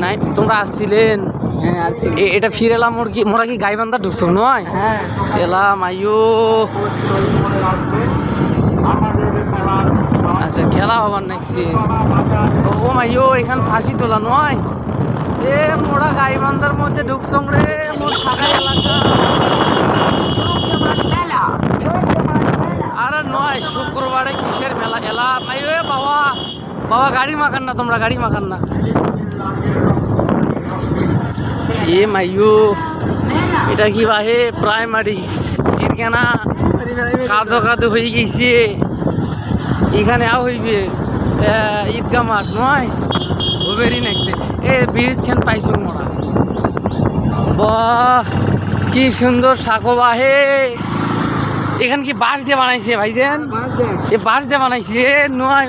নাই তোমরা আসছিলেন এটা ফিরে এলাম মোরা কি গাইবান্ধা ঢুকছো নয় এলাম আইও আচ্ছা খেলা হবার নাকছি ও মাইও এখান ফাঁসি তোলা নয় এ মোরা গাইবান্ধার মধ্যে ঢুকছো রে মোর থাকা এলাকা আরে নয় শুক্রবারে কিসের মেলা এলাম আইও বাবা বাবা গাড়ি মাখান না তোমরা গাড়ি মাখান না এ মাইও এটা কি বাহে প্রাইমারি কেনা কাদো কাদো হয়ে গেছে এখানে আও হইবে ঈদগাহ মাঠ নয় ওবেরই নাকছে এ ব্রিজ খান পাইছো মোরা বাহ কি সুন্দর সাঁকো বাহে এখান কি বাঁশ দিয়ে বানাইছে ভাইজান এ বাঁশ দিয়ে বানাইছে নয়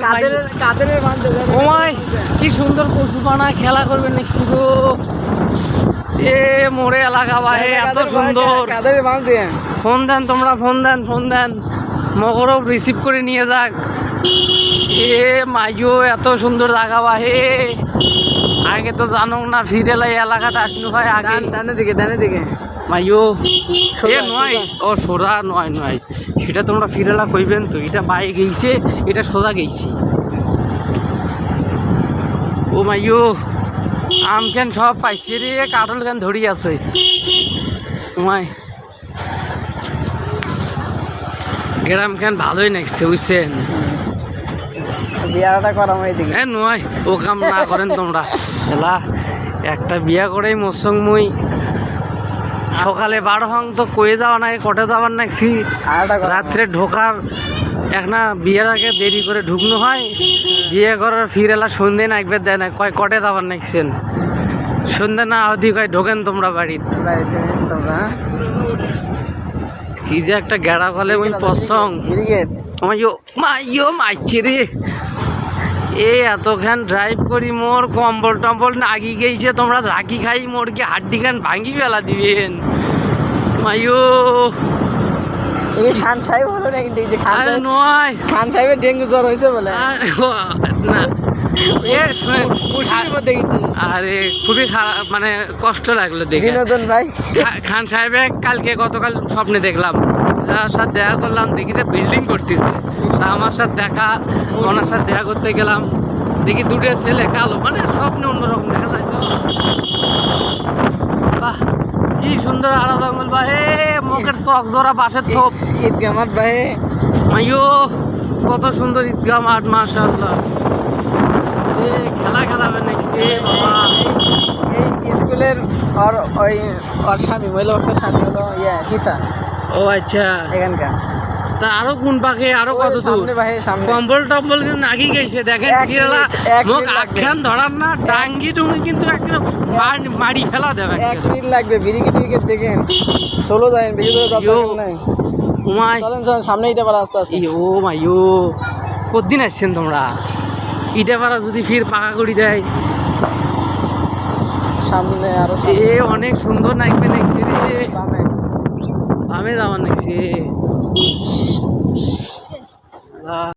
ওমাই কি সুন্দর কচু বানা খেলা করবেন নাকছি গো এ মোরে এলাকা বাহে এত সুন্দর ফোন দেন তোমরা ফোন দেন মগরও রিসিভ করে নিয়ে যাক এ মাইও এত সুন্দর জায়গা বাহে আগে তো জানো না ফিরেলাই এলাকাটা আসনু ভাই আগে ডানে দিকে মাইও এ নয় ও সোজা নয় সেটা তোমরা ফিরেলা কইবেন তো এটা বাইরে গেইছে এটা সোজা গেইছে ও মাইও আম কেন সব পাইছে রে কাটল কেন ধরি আছে তোমায় গ্রাম কেন ভালোই নাকছে বুঝছেন বিয়াটা করাম এইদিকে নয় ও কাম না করেন তোমরা এলা একটা বিয়া করেই মসং মুই সকালে 12 হং তো কয়ে যাওয়া নাই কটে যাওয়ার নাকছি রাত্রে ঢোকার একটা বিয়ের আগে দেরি করে ঢুকনো হয় বিয়ে করার ফিরেলা সন্ধে না একবার দেয় না কয় কটে যাবার নাকছেন সন্ধে না অধি কয় ঢোকেন তোমরা বাড়িতে কি যে একটা গেড়া কলে ওই পছং মাইও মাইছে রে এ এতখান ড্রাইভ করি মোর কম্বল টম্বল নাগি গেছে তোমরা ঝাঁকি খাই মোর কি হাড্ডি খান ভাঙি ফেলা দিবেন মাইও খান সাহেব হলো নাকি নয় খান সাহেবের ডেঙ্গু জ্বর হয়েছে বলে না আরে খুবই খারাপ মানে কষ্ট লাগলো দেখে ভাই খান সাহেবে গতকাল স্বপ্নে দেখলাম যার সাথে দেখা করলাম দেখি বিল্ডিং করতেছে তা আমার সাথে ওনার সাথে দেখা করতে গেলাম দেখি দুটো ছেলে কালো মানে স্বপ্নে অন্যরকম দেখা যায় তো বাহ কি সুন্দর আড়া জঙ্গল বাহে মুখের চক জোড়া বাসের থোপ ঈদগাহ মাঠ বাহে মাইও কত সুন্দর ঈদগাহ মাঠ মাশাআল্লাহ খেলা খেলাবে নাকছে বাবা এই স্কুলের ওর স্বামী মহিলা স্বামী হলো কিসা ও আচ্ছা এখানকার তা আরো কোন পাখে আরো কত দূর কম্বল টম্বল কিন্তু নাগি গেছে দেখেন ফিরেলা মুখ আখ্যান ধরার না ডাঙ্গি টুঙ্গি কিন্তু একটা মারি ফেলা দেবে 1 মিনিট লাগবে বিরিকে টিরিকে দেখেন চলো যাবেন বেশি দূরে নাই ওমাই চলেন সামনে ইটা পারা আস্তে আস্তে ও মাইও কতদিন আসছেন তোমরা ইটা পারা যদি ফির পাকা করি দেয় সামনে আরো এ অনেক সুন্দর নাকবে নাকছে রে আমি যাবার নাকছে